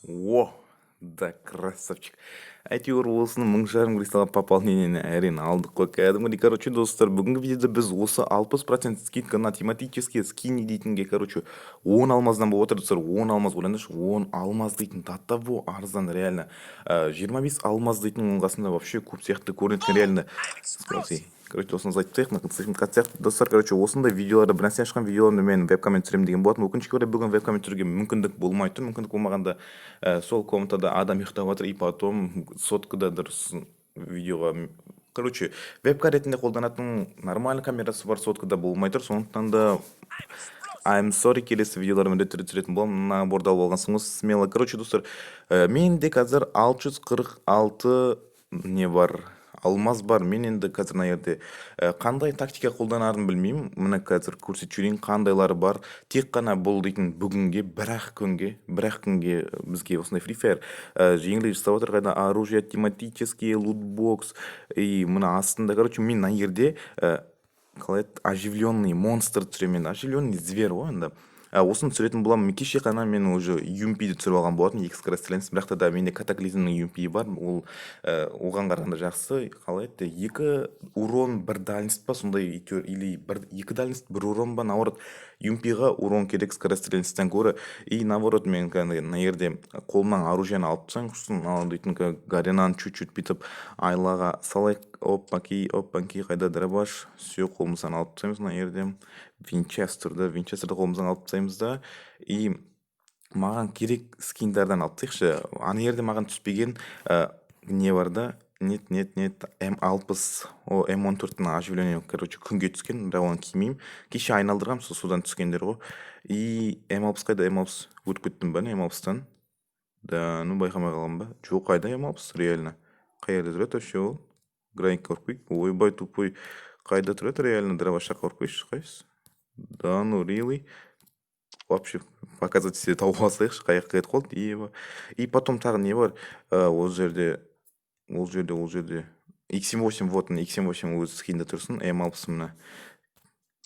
О, да, красавчик. Әйтеуір осыны 1000 жарым кристаллға пополнениені әрең алдық қой. Кәдімгідей, короче, достар, бүгінгі видеода біз осы 60% скидка на тематические скини дейтінге, короче, 10 алмаздан болып отыр, достар. 10 алмаз ойлаңдаршы, 10 алмаз дейтін до того арзан, реально. 25 алмаз дейтін оның қасында вообще көп сияқты көрінеді, реально. Смотри. Короче, осыны айтып тастайық, мына сияқты достар, короче, осындай видеоларды бір нәрсе ашқан видеоларымды мен вебкаммен түсіремін деген болатын. Өкінішке орай бүгін вебкаммен түсіруге мүмкіндік болмай тұр. Мүмкіндік болмағанда сол комнатада адам ұйықтап жатыр, и потом соткада дұрыс видеоға, короче, вебка ретінде қолданатын нормальный камерасы бар, соткада болмай тұр. Сондықтан да I'm sorry, келесі видеолар міндетті түрде түсіретін боламын. Мына борда алып алғансың ғой, смело. Короче, достар, менде қазір 646 не бар, алмаз бар. Мен енді қазір мына жерде қандай тактика қолданарын білмеймін. Мына қазір көрсетіп жіберейін қандайлары бар. Тек қана бұл дейтін бүгінге, бір-ақ күнге бізге осындай Free Fire жеңілдік жасап отыр. Қайда оружие, тематический, лутбокс, и мына астында, короче, мен мына жерде қалай еді, оживленный монстр түсіремін. Оживленный зверь ғой енді. Осыны түсіретін боламын. Кеше қана мен уже UMP-ді түсіріп алған болатын, екі скорострельность, бірақ та менде катаклизмның UMP бар, ол оған қарағанда жақсы. Қалай еді, 2 урон 1 дальность па, сондай или 2 дальность 1 урон ба, наоборот, UMP-ға урон керек скорострельностьтен көрі. И наоборот, мен мына жерде қолымнан оружиені алып тастайын, сосын дейтін гаренаны чуть-чуть бүйтіп айлаға салайық. Опанки, қайда дробаш, все, қолымыздан алып тастаймыз. Мына жерде винчестерді қолымыздан алып тастаймыз да, и маған керек скиндардан алып тастайықшы. Ана жерде маған түспеген не бар да, нет, М60, М14-ның оживление, короче, күнге түскен, бірақ оны кимеймін. Кеше айналдырғам, содан түскендер ғой. И М60 қайда? М60 өтіп кеттім ба, М60-тан? Да, ну байқамай қалған ба? Жоқ, қайда М60, реально? Қай жерде тұрады вообще ол? Граникқа ұрып қойып, ойбай тупой, қайда тұрады реально? Дровашаққа ұрып қойшы, қайсы? Да, ну really? Вообще показать себе тауып алсайықшы, қай жаққа кетіп қалды. И потом тағы не бар? Ол жерде X78, вот X78 өзі скинде тұрсын, М60 мына.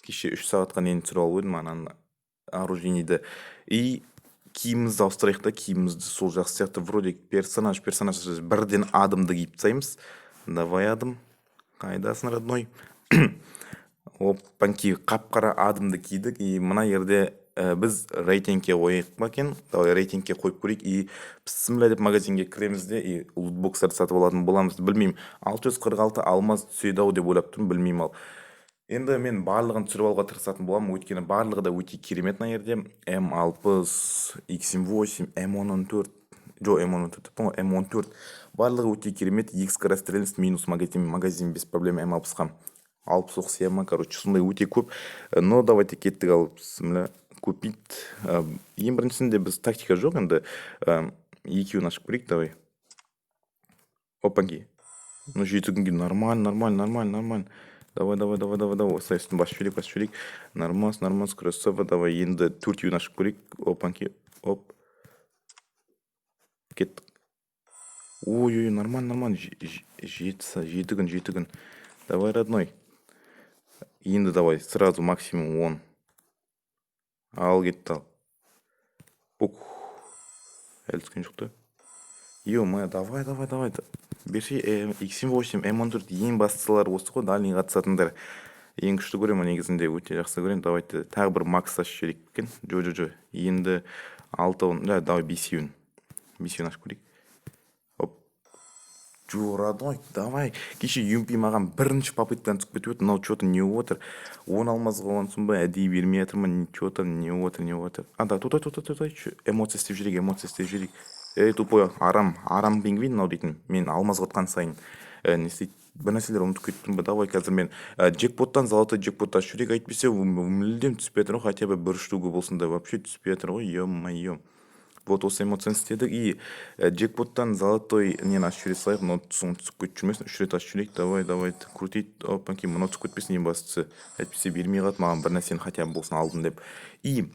Кеше 3 сағатқа нені түсіріп алып едім, ананы оружиениді. И киімімізді ауыстырайық та, киімімізді сол жақсы сияқты, вроде персонаж бірден адымды киіп тастаймыз. Давай адым, қайдасың, родной? Опанки, қап-қара адымды кидік. И мына жерде біз рейтингке қойайық па екен? Давай рейтингке қойып көрейік. И бісміллә деп магазинге кіреміз де, и лутбокстарды сатып алатын боламыз. Білмеймін, 646 алмаз түседі ау деп ойлап тұрмын, білмеймін. Ал енді мен барлығын түсіріп алуға тырысатын боламын, өйткені барлығы да өте керемет. Мына жерде М60, X78, М14, М14 барлығы өте керемет. X скорострельность минус магазин без проблем. М60-қа алып соқсия ма, короче, сондай өте көп. Но давайте кеттік, алып купить. Ең біріншісінде біз тактика жоқ, енді екеуін ашып көрейік. Давай. Опанки, ну 7 күнге нормально. Давай. Осылай үстін басып жіберейік. Нормас, красава. Давай, енді 4-еуін ашып көрейік. Опанки, оп. Кеттік. Ой, нормально. 7 күн. Давай, родной. Енді давай, сразу максимум 10. Ал, кетті, ал. Пук. Әлі түскен жоқ та. Ё-моё, давай. Берші, X78, М14 ең бастылар осы ғой, дальний қатысатындар. Ең күшті көремін, негізінде өте жақсы көремін. Давайте тағы бір макс ашып жіберейік екен. Жо. Енді 6-ын, давай 5-еуін ашып көрейік. Оп. Жо, родной, давай. Кеше UMP маған бірінші попыттан түсіп кетіп өтті. Мынау что-то не отыр. 10 алмазға олансын ба, әдейі бермей жатыр ма, что-то не отыр. Да, тутай. Эмоция істеп жүрейік. Эй, тупой, арам пингвин мынау дейтін. Мен алмаз қотқан сайын не істейді, бір нәрселер ұмытып кеттім ба. Давай, қазір мен джекпоттан, золотой джекпотты ашып жүрейік. Әйтпесе мүлдем түспей жатыр ғой, хотя бы бір штука болсын да, вообще түспей жатыр ғой. Ё-моё. Вот осы эмоцияны істедік. И джекпоттан золотой нені ашып жүре салайық. Мынау түсіп кетіп жүрмесін, 3 рет ашып жүрейік. Давай, крутить. Опанки, мынау түсіп кетпесін, ең бастысы. Әйтпесе бермей қалады маған бір нәрсені, хотя бы болсын алдым деп. И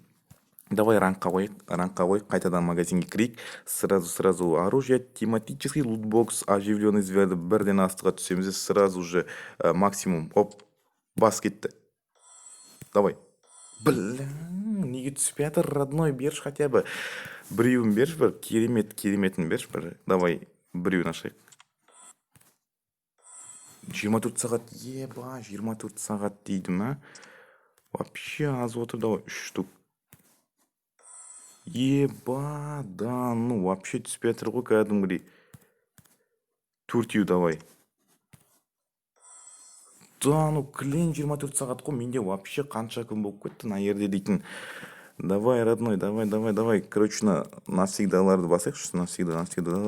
давай ранкқа қойып, қайтадан магазинге кірейік. Сразу оружие, тематический лутбокс, оживленный зверді бірден астыға түсеміз. Сразу же максимум. Оп, бас кетті. Давай. Неге түспей жатыр, родной, берші хотя бы. Біреуін берші бір, кереметін берші бір. Давай біреуін ашайық. 24 сағат, еба, 24 сағат дейді ма? Вообще аз отыр, давай 3 штук. Еба, да, ну вообще түспей жатыр ғой кәдімгідей. Төртеу давай. Да, ну клин 24 сағат қой, менде вообще қанша күн болып кетті мына жерде дейтін. Давай, родной, давай. Короче, навсегдаларды басайықшы, навсегда.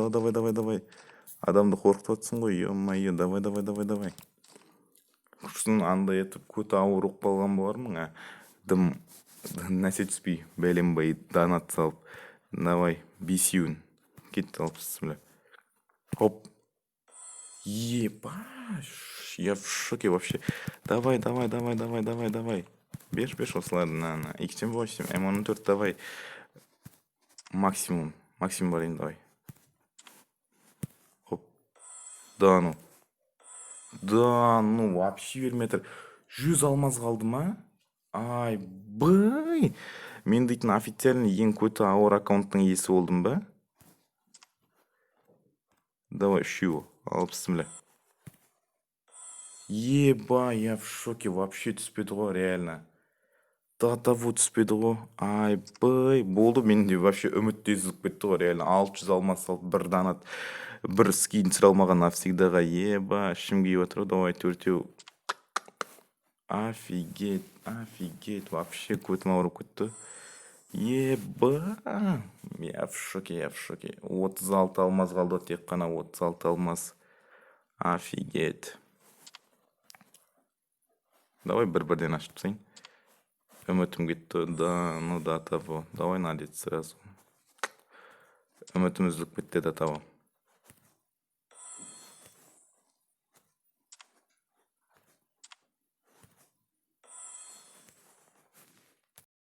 Давай. Адамды қорқытып жатсың ғой, ё-моё, давай. Құрсын андай етіп көті ауырып қалған болармын, дым нәрсе түспей, бәленбай донат салып. Давай, бесеуін. Кетті алпыс, бля. Хоп. Ебаш, я в шоке вообще. Давай. Беш, осыларды, на. X8, M14, давай. Максимум барайын, давай. Хоп. Да, ну вообще бермей 100 алмаз қалды ма? Ай, бай. Мен дейтін официальный ең көті ауыр аккаунттың иесі болдым ба? Давай, үшеу, алпыс, бля. Еба, я в шоке, вообще түспеді ғой, реально. Того түспеді ғой. Ай, бай, болды, менде вообще үмітті үзіліп кетті ғой, реально. 600 алмаз салып, бір донат, бір скин түсіре алмаған навсегдаға. Еба, ішім күйіп отыр ғой, давай, төртеу. Офигеть, вообще көтім ауырып кетті. Еба, я в шоке. 36 алмаз қалды, тек қана 36 алмаз. Офигеть. Давай бір-бірден ашып тастайын. Үмітім кетті, да, того. Давай надеть сразу. Үмітім үзіліп кетті, да, того.